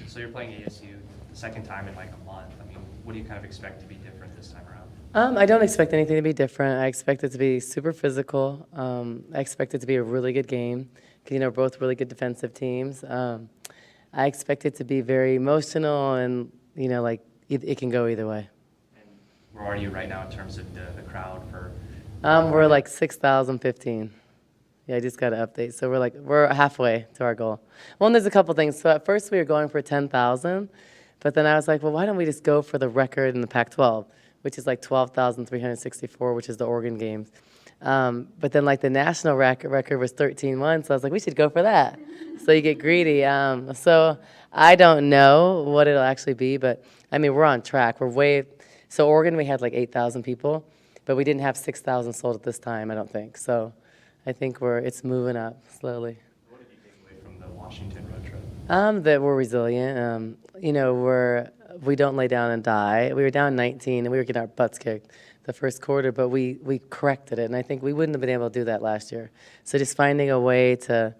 So you're playing ASU the second time in like a month. I mean, what do you kind of expect to be different this time around? I don't expect anything to be different. I expect it to be super physical. I expect it to be a really good game. 'Cause, you know, we're both really good defensive teams. I expect it to be very emotional and, you know, like it can go either way. And where are you right now in terms of the crowd for? We're like 6,015. Yeah, I just got an update. So we're halfway to our goal. Well, and there's a couple things. So at first we were going for 10,000, but then I was like, well, why don't we just go for the record in the Pac-12, which is like 12,364, which is the Oregon games. But then like the national record was 13-1, so I was like, we should go for that. So you get greedy. So I don't know what it'll actually be, but I mean, we're on track. So Oregon, we had like 8,000 people, but we didn't have 6,000 sold at this time, I don't think. So I think it's moving up slowly. What did you take away from the Washington road trip? That we're resilient. You know, we don't lay down and die. We were down 19 and we were getting our butts kicked the first quarter, but we corrected it, and I think we wouldn't have been able to do that last year. So just finding a way to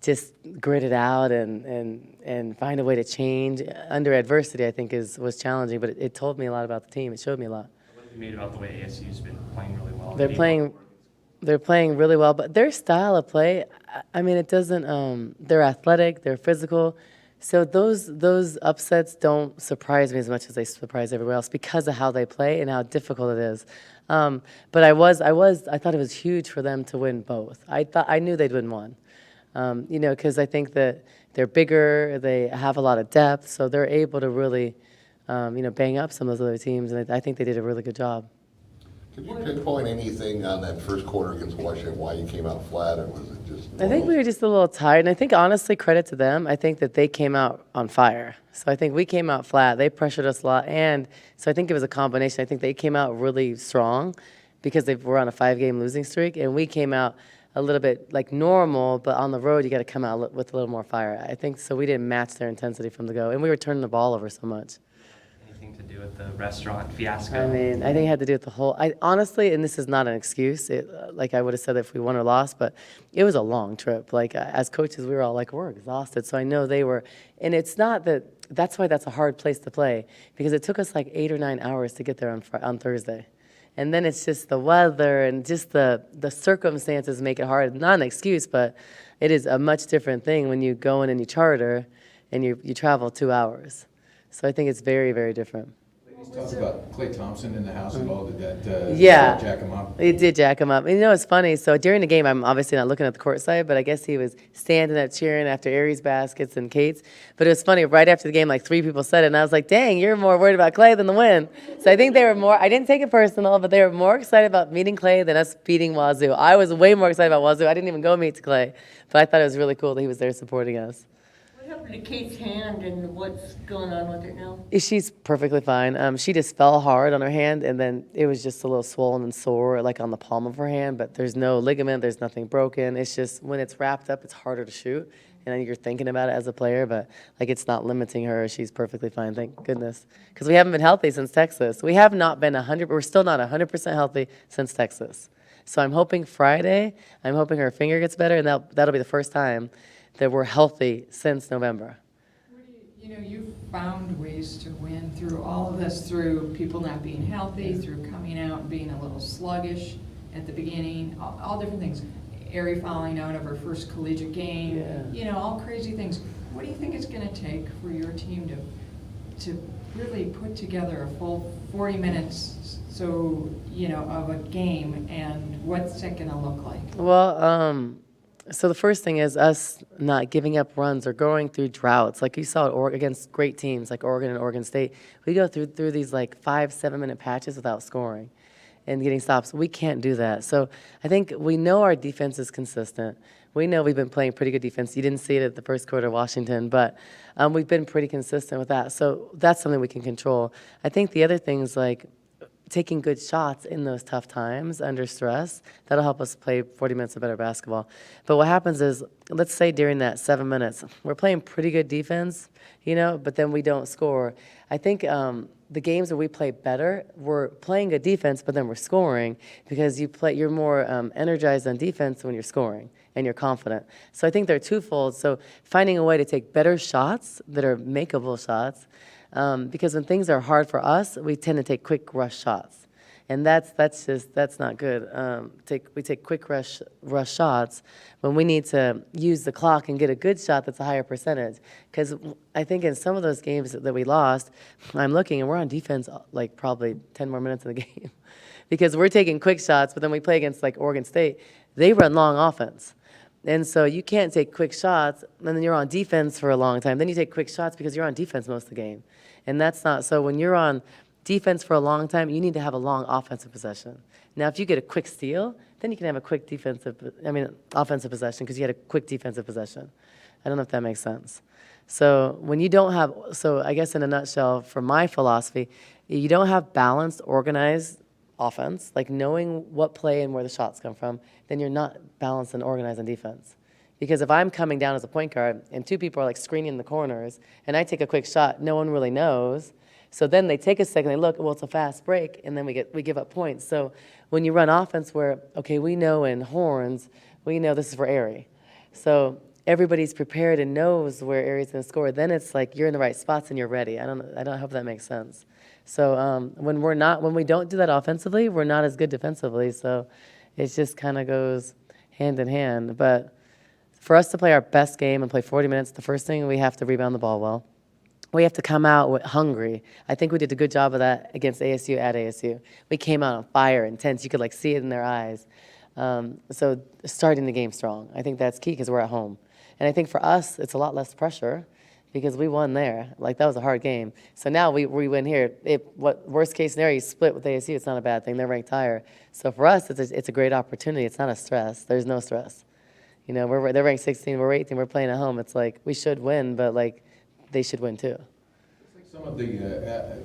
just grit it out and find a way to change under adversity, I think was challenging, but it told me a lot about the team. It showed me a lot. What have you made about the way ASU's been playing really well? They're playing really well, but their style of play, I mean, it doesn't. They're athletic, they're physical, so those upsets don't surprise me as much as they surprise everywhere else because of how they play and how difficult it is. But I thought it was huge for them to win both. I knew they'd win one, you know, because I think that they're bigger, they have a lot of depth, so they're able to really, you know, bang up some of those other teams, and I think they did a really good job. Could you pinpoint anything on that first quarter against Washington, why you came out flat, or was it just I think we were just a little tired, and I think honestly, credit to them. I think that they came out on fire. So I think we came out flat. They pressured us a lot, and so I think it was a combination. I think they came out really strong because they were on a 5-game losing streak, and we came out a little bit like normal, but on the road you got to come out with a little more fire. I think so. We didn't match their intensity from the go, and we were turning the ball over so much. Anything to do with the restaurant fiasco? I mean, I think it had to do with the whole. Honestly, and this is not an excuse. Like I would have said if we won or lost, but it was a long trip. Like as coaches, we were all like, we're exhausted. So I know they were, and it's not that. That's why that's a hard place to play because it took us like 8 or 9 hours to get there on Thursday, and then it's just the weather and just the circumstances make it hard. Not an excuse, but it is a much different thing when you go in and you charter, and you travel 2 hours. So I think it's very, very different. Ladies, talk about Klay Thompson in the house at all. Did that Yeah. jack him up? It did jack him up. And you know, it's funny. So during the game, I'm obviously not looking at the court side, but I guess he was standing up cheering after Aries baskets and Kate's. But it was funny. Right after the game, like 3 people said it, and I was like, dang, you're more worried about Klay than the win. So I think they were more, I didn't take it personal, but they were more excited about meeting Klay than us beating Wazoo. I was way more excited about Wazoo. I didn't even go meet Klay. But I thought it was really cool that he was there supporting us. What happened to Kate's hand and what's going on with it now? She's perfectly fine. She just fell hard on her hand, and then it was just a little swollen and sore, like on the palm of her hand. But there's no ligament, there's nothing broken. It's just when it's wrapped up, it's harder to shoot, and you're thinking about it as a player. But like it's not limiting her. She's perfectly fine, thank goodness. Because we haven't been healthy since Texas. We have not been 100. We're still not 100% healthy since Texas. So I'm hoping Friday. I'm hoping her finger gets better, and that'll be the first time that we're healthy since November. You know, you've found ways to win through all of this, through people not being healthy, through coming out and being a little sluggish at the beginning, all different things. Ari falling out of her first collegiate game, you know, all crazy things. What do you think it's going to take for your team to really put together a full 40 minutes, so, you know, of a game, and what's it going to look like? Well, so the first thing is us not giving up runs or going through droughts. Like you saw against great teams like Oregon and Oregon State. We go through these like 5-7 minute patches without scoring and getting stops. We can't do that. So I think we know our defense is consistent. We know we've been playing pretty good defense. You didn't see it at the first quarter of Washington, but we've been pretty consistent with that. So that's something we can control. I think the other things like taking good shots in those tough times under stress, that'll help us play 40 minutes of better basketball. But what happens is, let's say during that 7 minutes, we're playing pretty good defense, you know, but then we don't score. I think the games where we play better, we're playing good defense, but then we're scoring because you're more energized on defense when you're scoring and you're confident. So I think they're twofold. So finding a way to take better shots that are makeable shots, because when things are hard for us, we tend to take quick rush shots. And that's not good. We take quick rush shots when we need to use the clock and get a good shot that's a higher percentage. Because I think in some of those games that we lost, I'm looking and we're on defense like probably 10 more minutes of the game, because we're taking quick shots. But then we play against like Oregon State, they run long offense. And so you can't take quick shots, and then you're on defense for a long time. Then you take quick shots because you're on defense most of the game. And that's not, so when you're on defense for a long time, you need to have a long offensive possession. Now, if you get a quick steal, then you can have a quick offensive possession because you had a quick defensive possession. I don't know if that makes sense. So when you don't have, so I guess in a nutshell, from my philosophy, you don't have balanced, organized offense, like knowing what play and where the shots come from, then you're not balanced and organized on defense. Because if I'm coming down as a point guard and two people are like screening in the corners and I take a quick shot, no one really knows. So then they take a second, they look, well, it's a fast break, and then we give up points. So when you run offense where, okay, we know in horns, we know this is for Aerie. So everybody's prepared and knows where Aerie's going to score. Then it's like you're in the right spots and you're ready. I don't hope that makes sense. So when we don't do that offensively, we're not as good defensively. So it just kind of goes hand in hand. But for us to play our best game and play 40 minutes, the first thing, we have to rebound the ball well. We have to come out hungry. I think we did a good job of that against ASU at ASU. We came out on fire, intense. You could like see it in their eyes. So starting the game strong, I think that's key because we're at home. And I think for us, it's a lot less pressure because we won there. Like, that was a hard game. So now we win here. Worst case scenario, you split with ASU, it's not a bad thing. They're ranked higher. So for us, it's a great opportunity. It's not a stress. There's no stress. You know, they're ranked 16, we're 18, we're playing at home. It's like we should win, but like they should win too. It's like some of the,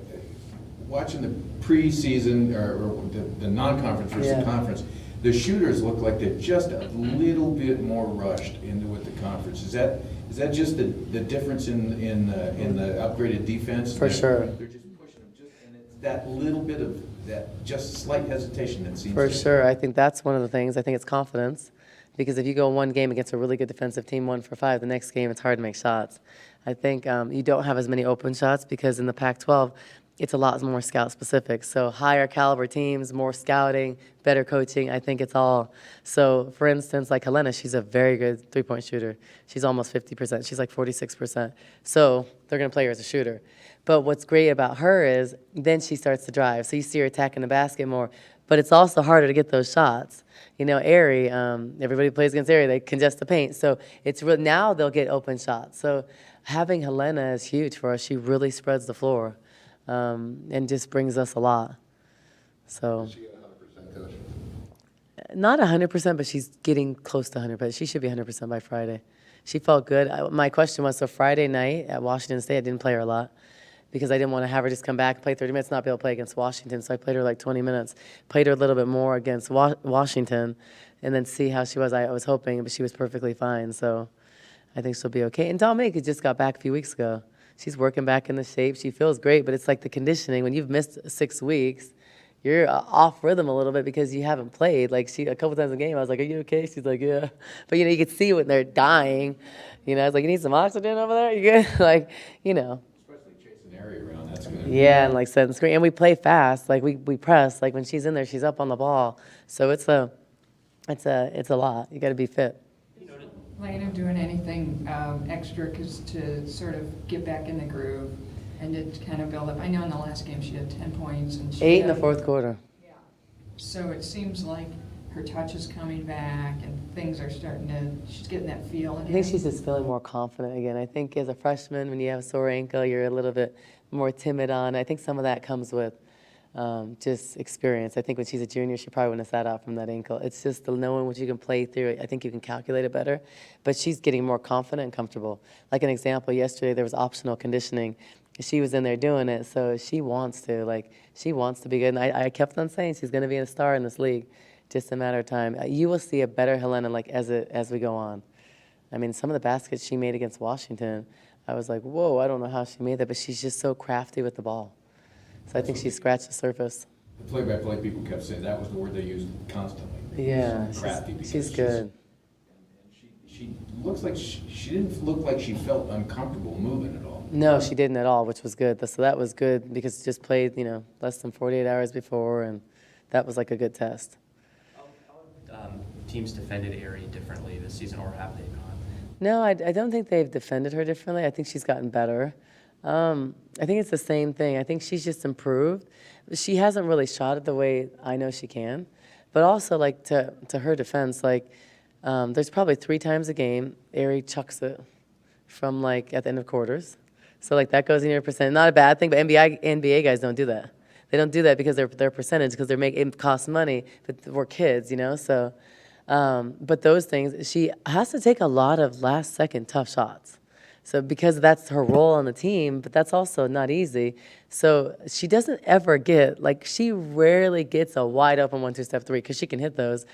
watching the preseason or the non-conference versus the conference, the shooters look like they're just a little bit more rushed into with the conference. Is that just the difference in the upgraded defense? For sure. They're just pushing them, and it's that little bit of that just slight hesitation that seems For to. sure. I think that's one of the things. I think it's confidence. Because if you go one game against a really good defensive team, 1 for 5, the next game it's hard to make shots. I think you don't have as many open shots because in the Pac-12, it's a lot more scout specific. So higher caliber teams, more scouting, better coaching. I think it's all. So for instance, like Helena, she's a very good three-point shooter. She's almost 50%. She's like 46%. So they're going to play her as a shooter. But what's great about her is then she starts to drive. So you see her attacking the basket more. But it's also harder to get those shots. You know, Aerie, everybody plays against Aerie, they congest the paint. So it's now they'll get open shots. So having Helena is huge for us. She really spreads the floor and just brings us a lot. So Is she at 100% coach? not 100%, but she's getting close to 100%. She should be 100% by Friday. She felt good. My question was, so Friday night at Washington State, I didn't play her a lot, because I didn't want to have her just come back, play 30 minutes, not be able to play against Washington. So I played her like 20 minutes, played her a little bit more against Washington, and then see how she was. I was hoping, but she was perfectly fine. So I think she'll be okay. And Dominique just got back a few weeks ago. She's working back in the shape. She feels great, but it's like the conditioning. When you've missed 6 weeks, you're off rhythm a little bit because you haven't played. Like, a couple times in the game, I was like, "Are you okay?" She's like, "Yeah." But, you know, you could see when they're dying. You know, I was like, "You need some oxygen over there? You good?" Like, you know. Especially chasing area around, that's good. Yeah, and like setting screen. And we play fast. Like, we press. Like, when she's in there, she's up on the ball. So it's a lot. You got to be fit. Lena doing anything extra to sort of get back in the groove and to kind of build up? I know in the last game she had 10 points. And she 8 in the had- fourth quarter. Yeah. So it seems like her touch is coming back and things are she's getting that feel again. I think she's just feeling more confident again. I think as a freshman, when you have a sore ankle, you're a little bit more timid on. I think some of that comes with just experience. I think when she's a junior, she probably wouldn't have sat out from that ankle. It's just the knowing what you can play through. I think you can calculate it better. But she's getting more confident and comfortable. Like an example, yesterday there was optional conditioning. She was in there doing it, so she wants to be good. And I kept on saying she's going to be a star in this league. Just a matter of time. You will see a better Helena like as we go on. I mean, some of the baskets she made against Washington, I was like, whoa, I don't know how she made that, but she's just so crafty with the ball. So I think she scratched the surface. The play-by-play people kept saying that was the word they used constantly. Yeah, Crafty because she's good. She looks like, she didn't look like she felt uncomfortable moving at all. No, she didn't at all, which was good. So that was good because she just played, less than 48 hours before, and that was like a good test. Teams defended Erie differently this season, or have they not? No, I don't think they've defended her differently. I think she's gotten better. I think it's the same thing. I think she's just improved. She hasn't really shot it the way I know she can. But also, like, to her defense, like, there's probably 3 times a game Erie chucks it from, like, at the end of quarters. So, like, that goes in your percent. Not a bad thing, but NBA guys don't do that. They don't do that because their percentage, because it costs money, but we're kids, so... but those things, she has to take a lot of last-second tough shots. So because that's her role on the team, but that's also not easy. So she doesn't ever she rarely gets a wide-open 1-2-step 3 because she can hit those.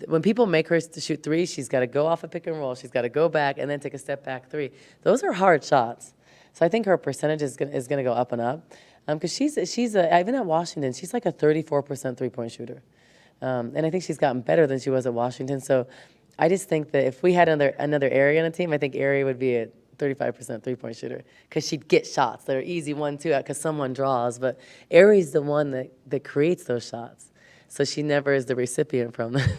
When people make her to shoot 3, she's got to go off a pick and roll. She's got to go back and then take a step back 3. Those are hard shots. So I think her percentage is going to go up and up. Because even at Washington, she's like a 34% three-point shooter. And I think she's gotten better than she was at Washington. So I just think that if we had another Erie on the team, I think Erie would be a 35% three-point shooter because she'd get shots that are easy 1-2 because someone draws. But Erie's the one that creates those shots. So she never is the recipient from them.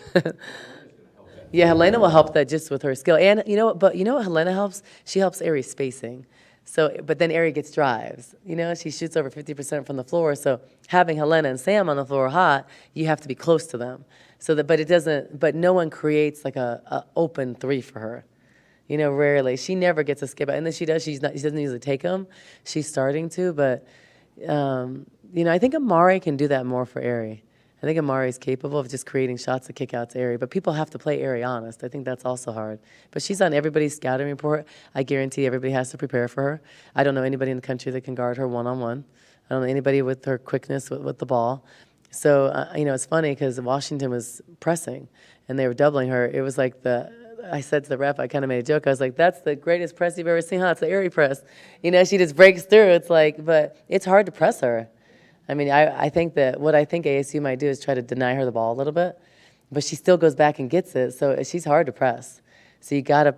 Yeah, Helena will help that just with her skill. And what Helena helps? She helps Erie spacing. So, but then Erie gets drives. She shoots over 50% from the floor. So having Helena and Sam on the floor hot, you have to be close to them. But no one creates like a open 3 for her. Rarely. She never gets a skip out. And then she does. She doesn't usually take them. She's starting to, but I think Amari can do that more for Erie. I think Amari is capable of just creating shots to kick out to Erie, but people have to play Erie honest. I think that's also hard. But she's on everybody's scouting report. I guarantee everybody has to prepare for her. I don't know anybody in the country that can guard her one-on-one. I don't know anybody with her quickness with the ball. So, it's funny because Washington was pressing, and they were doubling her. It was like I said to the ref, I kind of made a joke. I was like, that's the greatest press you've ever seen, huh? It's the Erie press. She just breaks through. It's like, but it's hard to press her. I mean, I think that what I think ASU might do is try to deny her the ball a little bit, but she still goes back and gets it. So she's hard to press. So you gotta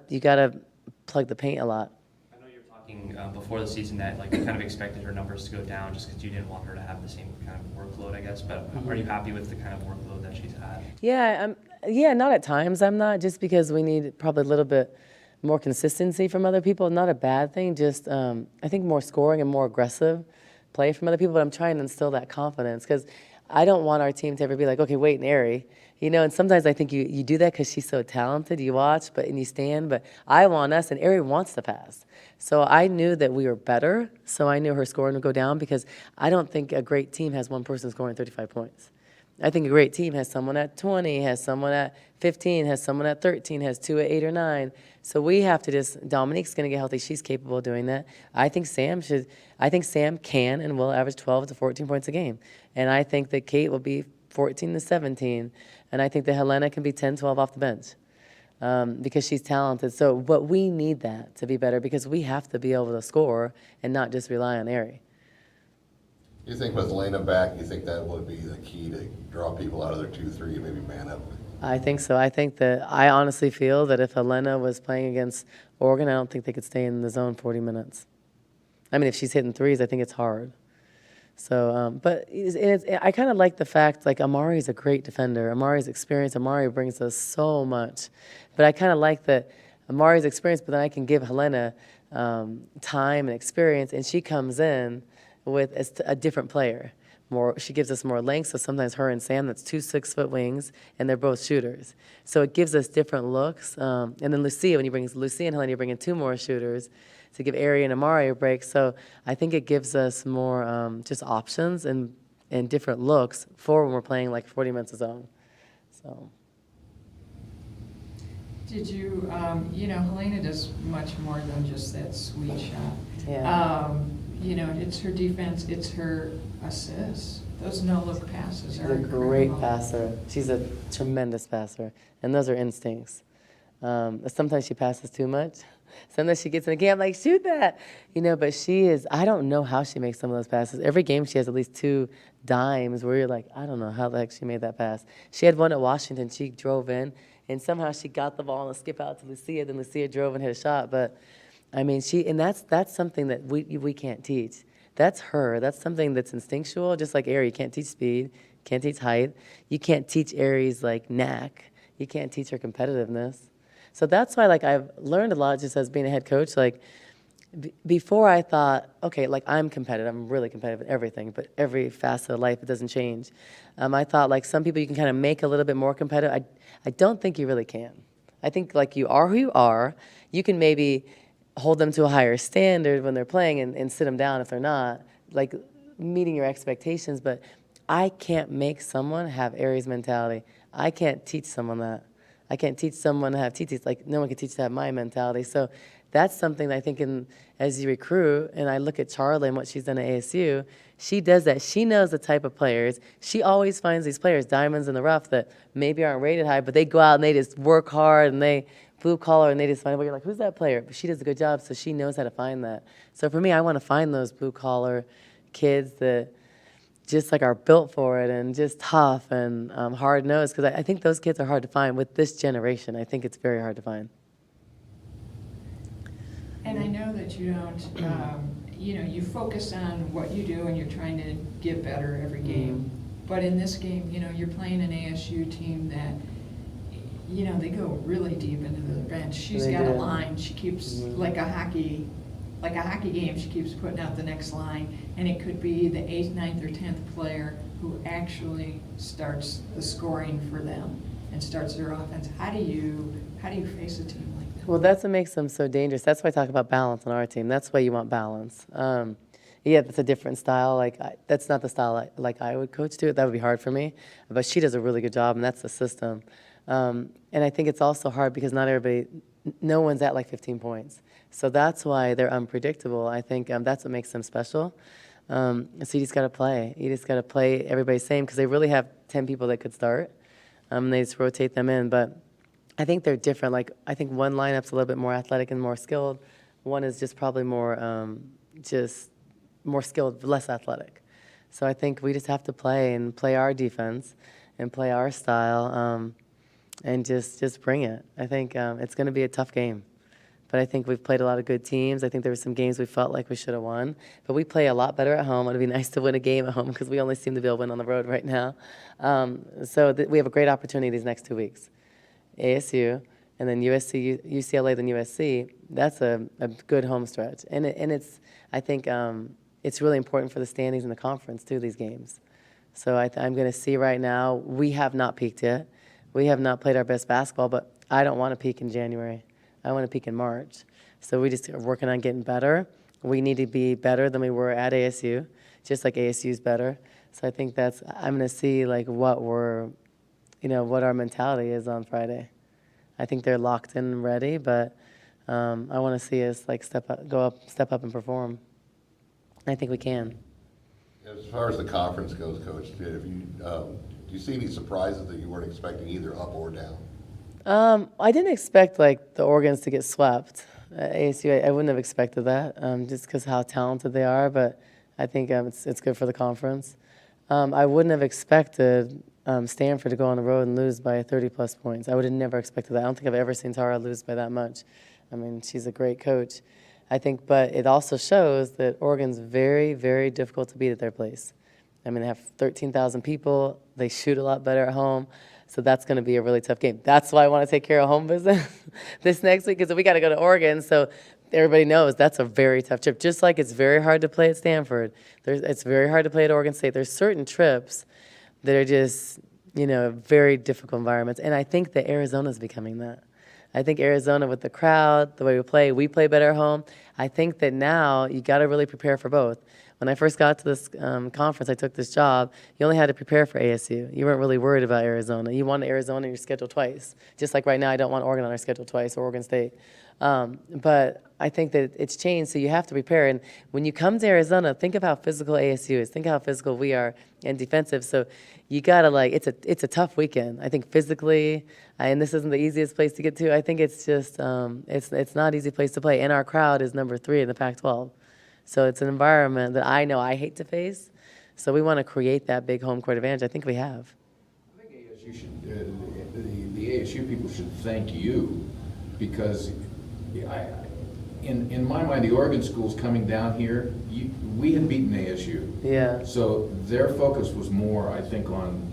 plug the paint a lot. I know you were talking before the season that you kind of expected her numbers to go down just because you didn't want her to have the same kind of workload, I guess. But are you happy with the kind of workload that she's had? Yeah, not at times. I'm not, just because we need probably a little bit more consistency from other people. Not a bad thing. Just I think more scoring and more aggressive play from other people, but I'm trying to instill that confidence because I don't want our team to ever be like, okay, wait, and Erie. And sometimes I think you do that because she's so talented. You watch, and you stand, but I want us, and Erie wants to pass. So I knew that we were better, so I knew her scoring would go down because I don't think a great team has one person scoring 35 points. I think a great team has someone at 20, has someone at 15, has someone at 13, has 2 at 8 or 9. So we have to Dominique's going to get healthy. She's capable of doing that. I think Sam can and will average 12 to 14 points a game. And I think that Kate will be 14 to 17. And I think that Helena can be 10, 12 off the bench because she's talented. So, but we need that to be better because we have to be able to score and not just rely on Erie. You think with Lena back, you think that would be the key to draw people out of their 2-3 and maybe man up? I think so. I honestly feel that if Helena was playing against Oregon, I don't think they could stay in the zone 40 minutes. I mean, if she's hitting threes, I think it's hard. So, but I kind of like the fact, Amari's a great defender. Amari's experience, Amari brings us so much. But I kind of like that Amari's experience, but then I can give Helena time and experience, and she comes in with a different player. She gives us more length, so sometimes her and Sam, that's 2 6-foot wings, and they're both shooters. So it gives us different looks. And then Lucia, when you bring Lucia and Helena, you bring in 2 more shooters to give Erie and Amari a break. So I think it gives us more just options and different looks for when we're playing 40 minutes of zone. So. Did you, Helena does much more than just that sweet shot. Yeah. It's her defense, it's her assists. Those no-look passes are She's a great incredible. passer. She's a tremendous passer, and those are instincts. Sometimes she passes too much, Sometimes she gets in the game, I'm like, shoot that. But she is, I don't know how she makes some of those passes. Every game she has at least 2 dimes where you're like, I don't know how the heck she made that pass. She had one at Washington. She drove in, and somehow she got the ball and skip out to Lucia. Then Lucia drove and hit a shot. But, I mean, that's something that we can't teach. That's her. That's something that's instinctual, just like Aerie. You can't teach speed, can't teach height. You can't teach Aerie's, like, knack. You can't teach her competitiveness. So that's why, like, I've learned a lot just as being a head coach. Like, before I thought, okay, like, I'm competitive. I'm really competitive at everything, but every facet of life, it doesn't change. I thought, like, some people you can kind of make a little bit more competitive. I don't think you really can. I think, like, you are who you are. You can maybe hold them to a higher standard when they're playing and sit them down if they're not, like, meeting your expectations. But I can't make someone have Aries mentality. I can't teach someone that. I can't teach someone to have TTs. Like, no one can teach to have my mentality. So that's something that I think as you recruit, and I look at Charlie and what she's done at ASU, she does that. She knows the type of players. She always finds these players, diamonds in the rough, that maybe aren't rated high, but they go out and they just work hard and they blue collar and they just find, well, you're like, who's that player? But she does a good job, so she knows how to find that. So for me, I want to find those blue collar kids that just like are built for it and just tough and hard-nosed, because I think those kids are hard to find with this generation. I think it's very hard to find. And I know that you don't, you focus on what you do and you're trying to get better every game. But in this game, you're playing an ASU team that, they go really deep into the bench. She's They got a do. line. She keeps, like a hockey game, she keeps putting out the next line. And it could be the 8th, 9th, or 10th player who actually starts the scoring for them and starts their offense. How do you face a team like that? Well, that's what makes them so dangerous. That's why I talk about balance on our team. That's why you want balance. Yeah, that's a different style. Like, that's not the style I would coach to. That would be hard for me. But she does a really good job, and that's the system. And I think it's also hard because no one's at like 15 points. So that's why they're unpredictable. I think that's what makes them special. So you just got to play. You just got to play everybody same, because they really have 10 people that could start. They just rotate them in. But I think they're different. Like, I think one lineup's a little bit more athletic and more skilled. One is just probably more more skilled, less athletic. So I think we just have to play our defense and play our style, and just bring it. I think it's going to be a tough game. But I think we've played a lot of good teams. I think there were some games we felt like we should have won. But we play a lot better at home. It would be nice to win a game at home, because we only seem to be able to win on the road right now. So we have a great opportunity these next 2 weeks. ASU, and then USC, UCLA, then USC. That's a good home stretch. And I think it's really important for the standings in the conference, too, these games. So I'm going to see right now, we have not peaked yet. We have not played our best basketball, but I don't want to peak in January. I want to peak in March. So we just are working on getting better. We need to be better than we were at ASU, just like ASU's better. So I think I'm going to see like what our mentality is on Friday. I think they're locked in and ready, but I want to see us like step up and perform. I think we can. As far as the conference goes, Coach, do you see any surprises that you weren't expecting, either up or down? I didn't expect like the Oregons to get swept at ASU. I wouldn't have expected that, just because how talented they are. But I think it's good for the conference. I wouldn't have expected Stanford to go on the road and lose by 30-plus points. I would have never expected that. I don't think I've ever seen Tara lose by that much. I mean, she's a great coach. I think, but it also shows that Oregon's very, very difficult to beat at their place. I mean, they have 13,000 people. They shoot a lot better at home. So that's going to be a really tough game. That's why I want to take care of home business this next week, because we got to go to Oregon. So everybody knows that's a very tough trip. Just like it's very hard to play at Stanford, it's very hard to play at Oregon State. There's certain trips that are just, very difficult environments. And I think that Arizona's becoming that. I think Arizona, with the crowd, the way we play better at home. I think that now you got to really prepare for both. When I first got to this conference, I took this job, you only had to prepare for ASU. You weren't really worried about Arizona. You wanted Arizona on your schedule twice. Just like right now, I don't want Oregon on our schedule twice, or Oregon State. But I think that it's changed, so you have to prepare. And when you come to Arizona, think of how physical ASU is. Think how physical we are and defensive. So you gotta it's a tough weekend. I think physically, and this isn't the easiest place to get to. I think it's just it's not an easy place to play. And our crowd is number 3 in the Pac-12, so it's an environment that I know I hate to face. So we want to create that big home court advantage. I think we have. I think ASU should, the ASU people should thank you, because in my mind, the Oregon schools coming down here, we had beaten ASU. Yeah. So their focus was more, I think, on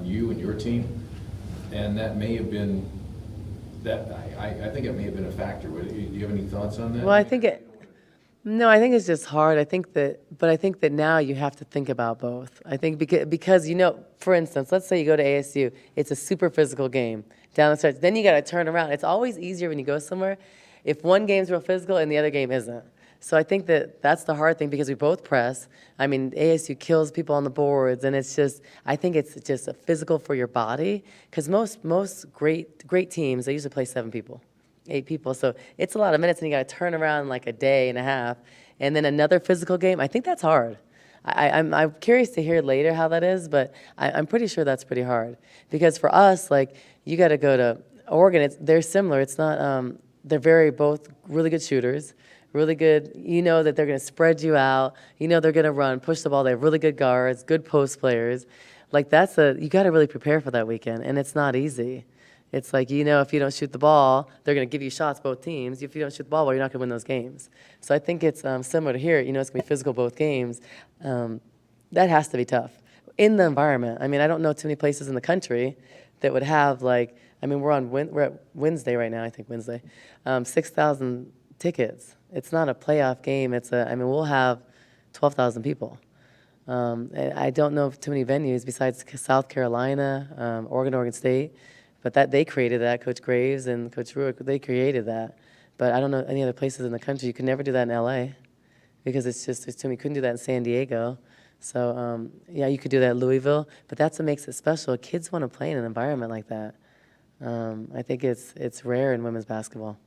you and your team, and that may have been, I think it may have been a factor. Do you have any thoughts on that? Well, I think no, I think it's just hard. I think that now you have to think about both. I think because for instance, let's say you go to ASU, it's a super physical game down the stretch. Then you got to turn around. It's always easier when you go somewhere if one game's real physical and the other game isn't. So I think that's the hard thing, because we both press. I mean, ASU kills people on the boards, and I think it's just a physical for your body, because most great teams, they usually play 7 people. 8 people, so it's a lot of minutes, and you got to turn around like a day and a half, and then another physical game. I think that's hard. I'm curious to hear later how that is, but I'm pretty sure that's pretty hard, because for us, you got to go to Oregon. They're similar. It's not. They're both really good shooters, really good. You know that they're going to spread you out. You know they're going to run, push the ball. They have really good guards, good post players. You got to really prepare for that weekend, and it's not easy. It's if you don't shoot the ball, they're going to give you shots, both teams. If you don't shoot the ball, well, you're not going to win those games. So I think it's similar to here. It's going to be physical both games. That has to be tough in the environment. I mean, I don't know too many places in the country that would have we're at Wednesday right now. I think Wednesday, 6,000 tickets. It's not a playoff game. We'll have 12,000 people. And I don't know of too many venues besides South Carolina, Oregon State. But they created that. Coach Graves and Coach Ruick, they created that. But I don't know any other places in the country. You could never do that in LA, because there's too many. You couldn't do that in San Diego. So you could do that in Louisville. But that's what makes it special. Kids want to play in an environment like that. I think it's rare in women's basketball.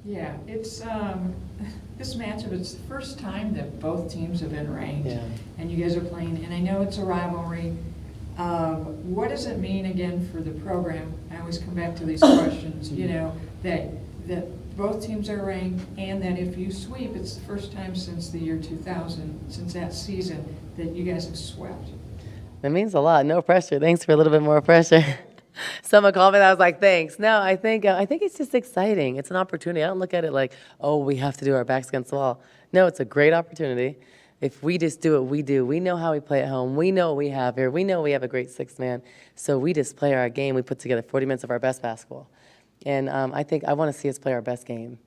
Yeah, it's this matchup. It's the first time that both teams have been ranked, and you guys are playing. And I know it's a rivalry. What does it mean, again, for the program? I always come back to these questions, that both teams are ranked, and that if you sweep, it's the first time since the year 2000, since that season, that you guys have swept. That means a lot. No pressure. Thanks for a little bit more pressure. Someone called me and I was like, thanks. No, I think it's just exciting. It's an opportunity. I don't look at it like, oh, we have to do our backs against the wall. No, it's a great opportunity. If we just do what we do, we know how we play at home. We know what we have here. We know we have a great 6th man. So we just play our game. We put together 40 minutes of our best basketball. And I want to see us play our best game.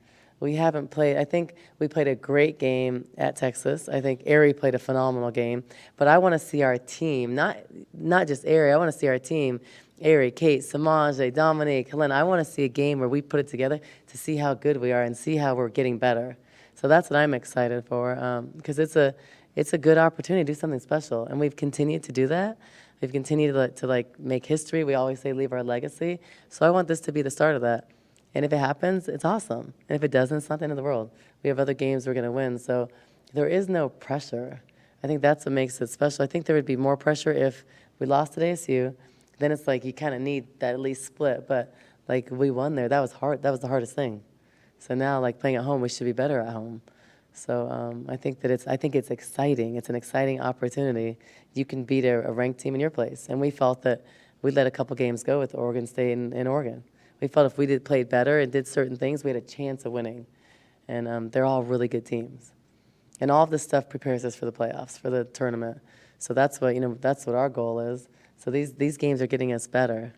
We haven't played, I think we played a great game at Texas. I think Erie played a phenomenal game. But I want to see our team, not just Erie, I want to see our team, Erie, Kate, Samaj, Dominique, Helena. I want to see a game where we put it together to see how good we are and see how we're getting better. So that's what I'm excited for, because it's a good opportunity to do something special, and we've continued to do that. We've continued to make history. We always say leave our legacy. So I want this to be the start of that. And if it happens, it's awesome. And if it doesn't, it's not the end of the world. We have other games we're going to win. So there is no pressure. I think that's what makes it special. I think there would be more pressure if we lost at ASU. Then it's you kind of need that at least split. But we won there. That was hard. That was the hardest thing. So now, playing at home, we should be better at home. So I think it's exciting. It's an exciting opportunity. You can beat a ranked team in your place. And we felt that we let a couple games go with Oregon State and Oregon. We felt if we played better and did certain things, we had a chance of winning. And they're all really good teams. And all of this stuff prepares us for the playoffs, for the tournament. So that's what our goal is. So these games are getting us better.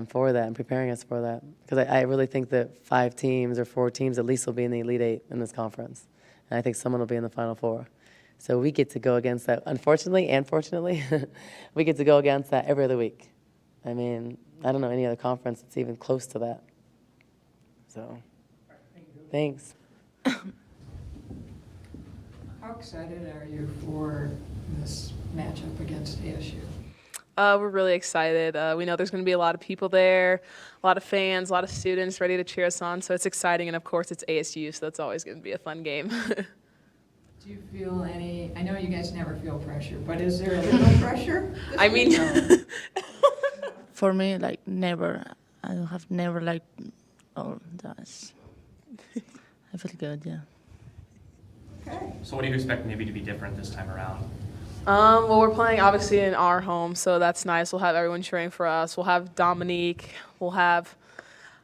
For that and preparing us for that. Because I really think that 5 teams or 4 teams at least will be in the Elite 8 in this conference. And I think someone will be in the Final 4. So we get to go against that. Unfortunately and fortunately, we get to go against that every other week. I mean, I don't know any other conference that's even close to that. So, thanks. How excited are you for this matchup against ASU? We're really excited. We know there's going to be a lot of people there, a lot of fans, a lot of students ready to cheer us on. So it's exciting, and of course it's ASU, so that's always going to be a fun game. Do you feel any, I know you guys never feel pressure, but is there a little pressure? I mean, For me, like never. I have never like, oh, that's. I feel good, yeah. Okay. So what do you expect maybe to be different this time around? well, we're playing obviously in our home, so that's nice. We'll have everyone cheering for us. We'll have Dominique. We'll have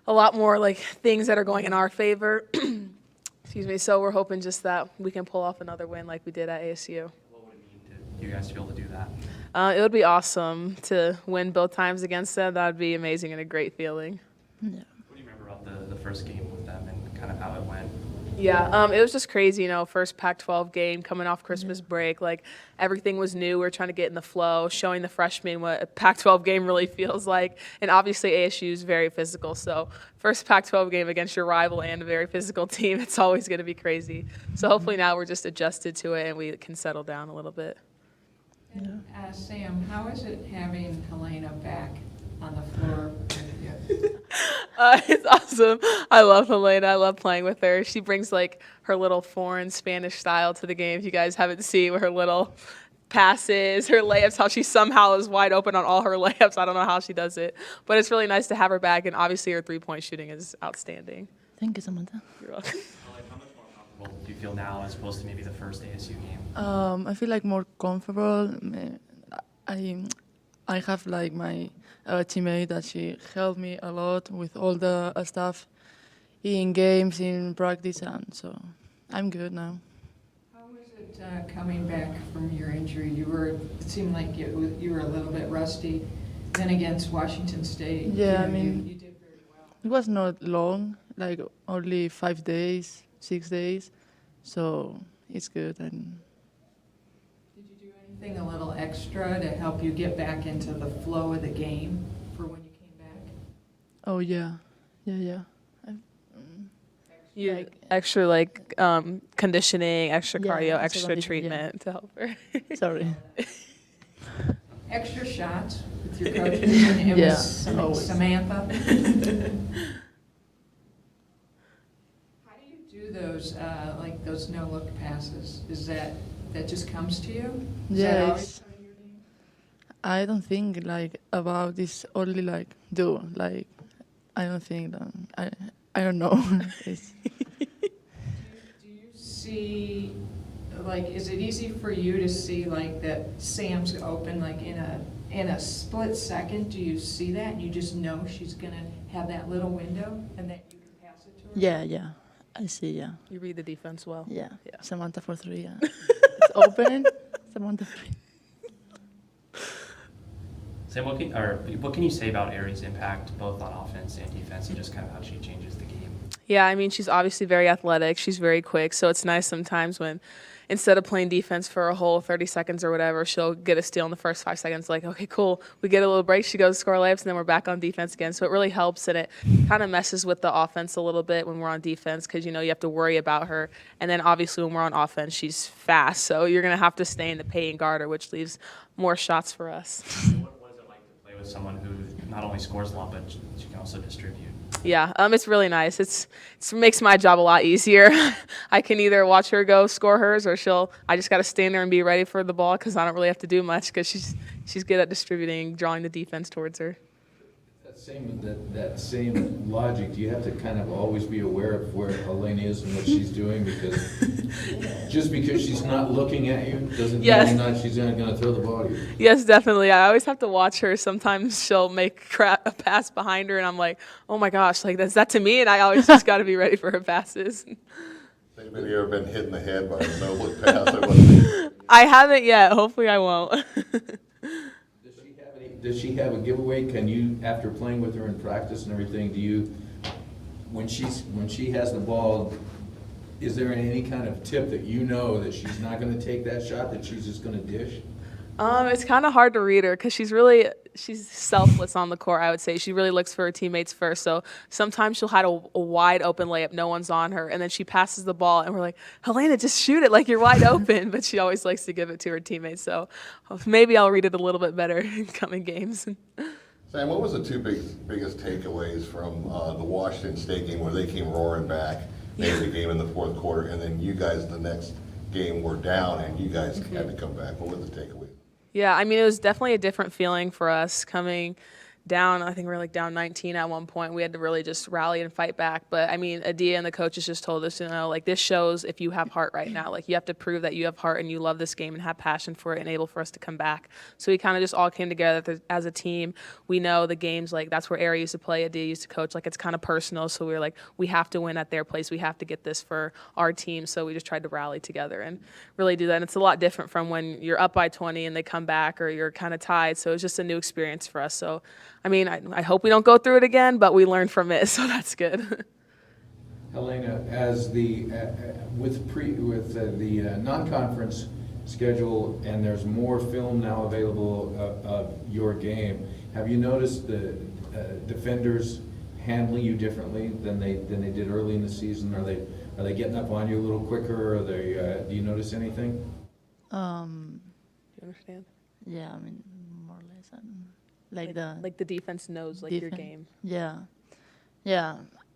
a lot more like things that are going in our favor. Excuse me. So we're hoping just that we can pull off another win like we did at ASU. What would it mean to you guys to be able to do that? It would be awesome to win both times against them. That would be amazing and a great feeling. Yeah. What do you remember about the first game with them and kind of how it went? Yeah, it was just crazy, you know, first Pac-12 game, coming off Christmas break, like everything was new. We were trying to get in the flow, showing the freshmen what a Pac-12 game really feels like. And obviously ASU is very physical, so first Pac-12 game against your rival and a very physical team, it's always going to be crazy. So hopefully now we're just adjusted to it and we can settle down a little bit. And, Sam, how is it having Helena back on the floor with you? It's awesome. I love Helena. I love playing with her. She brings like her little foreign Spanish style to the game. If you guys haven't seen with her little passes, her layups, how she somehow is wide open on all her layups. I don't know how she does it, but it's really nice to have her back. And obviously her 3-point shooting is outstanding. Thank you, Samantha. You're welcome. Like, how much more comfortable do you feel now as opposed to maybe the first ASU game? I feel like more comfortable. I have like my teammate that she helped me a lot with all the stuff in games, in practice, and so I'm good now. How was it coming back from your injury? It seemed like you were a little bit rusty. Then against Washington State, Yeah, I you mean- did very well. It was not long, like only 5 days, 6 days, so it's good. And Did you do anything a little extra to help you get back into the flow of the game for when you came back? oh yeah. You Like- extra like conditioning, extra Yeah, cardio, extra extra conditioning, treatment to help her. Sorry. Extra shots with your coaches and it Yeah, was always. Samantha? How do you do those, like those no-look passes? Is that just comes to you? Is that always Yes. part of your game? I don't think like about this only like do like I don't think that I don't know. It's, Do you see, like, is it easy for you to see like that Sam's open like in a split second? Do you see that and you just know she's gonna have that little window and that you can pass it to her? yeah, I see. Yeah, You read the defense well. yeah. Yeah. Samantha for 3. Yeah, it's open. Samantha 3. Sam, what can you say about Aries' impact both on offense and defense and just kind of how she changes the game? Yeah, I mean, she's obviously very athletic. She's very quick. So it's nice sometimes when instead of playing defense for a whole 30 seconds or whatever, she'll get a steal in the first 5 seconds. Like, okay, cool. We get a little break. She goes to score layups, and then we're back on defense again. So it really helps, and it kind of messes with the offense a little bit when we're on defense because, you know, you have to worry about her. And then obviously when we're on offense, she's fast. So you're going to have to stay in the paint and guard her, which leaves more shots for us. What is it like to play with someone who not only scores a lot, but she can also distribute? Yeah, it's really nice. It makes my job a lot easier. I can either watch her go score hers, or I just got to stand there and be ready for the ball because I don't really have to do much because she's good at distributing, drawing the defense towards her. That same logic, do you have to kind of always be aware of where Helena is and what she's doing? Because just because she's not looking at you doesn't Yes. mean not she's going to throw the ball to you. Yes, definitely. I always have to watch her. Sometimes she'll make a pass behind her, and I'm like, oh my gosh, like is that to me? And I always just got to be ready for her passes. Anybody ever been hit in the head by a no-look pass? It wasn't- I haven't yet. Hopefully I won't. Does she have a giveaway? Can you, after playing with her in practice and everything, do you, when she has the ball, is there any kind of tip that you know that she's not going to take that shot, that she's just going to dish? It's kind of hard to read her because she's really she's selfless on the court, I would say. She really looks for her teammates first. So sometimes she'll have a wide open layup, no one's on her, and then she passes the ball, and we're like, Helena, just shoot it like you're wide open. But she always likes to give it to her teammates. So maybe I'll read it a little bit better in coming games. Sam, what was the two biggest takeaways from the Washington State game where they came roaring back, made the game in the fourth quarter, and then you guys the next game were down and you guys had to come back? What were the takeaways? Yeah, I mean, it was definitely a different feeling for us coming down. I think we were like down 19 at one point. We had to really just rally and fight back. But I mean, Adia and the coaches just told us, like, this shows if you have heart right now. Like, you have to prove that you have heart and you love this game and have passion for it and able for us to come back. So we kind of just all came together as a team. We know the games, like, that's where Ari used to play, Adia used to coach. Like, it's kind of personal. So we were like, we have to win at their place. We have to get this for our team. So we just tried to rally together and really do that. And it's a lot different from when you're up by 20 and they come back, or you're kind of tied. So it was just a new experience for us. So I mean, I hope we don't go through it again, but we learned from it, so that's good. Helena, as the with the non-conference schedule, and there's more film now available of your game, have you noticed the defenders handling you differently than they did early in the season? Are they getting up on you a little quicker? Or do you notice anything? Do you understand? Yeah, I mean, more or less. Like the defense knows your game. Yeah,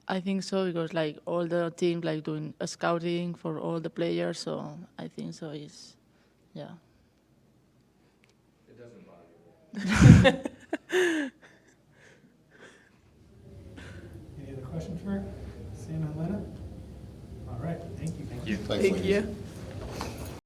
I think so, because like all the team like doing a scouting for all the players, so I think so is, yeah. It doesn't bother you. Any other questions for Sam and Lena? All right, thank you. Thank you. Thanks, Thank ladies. you.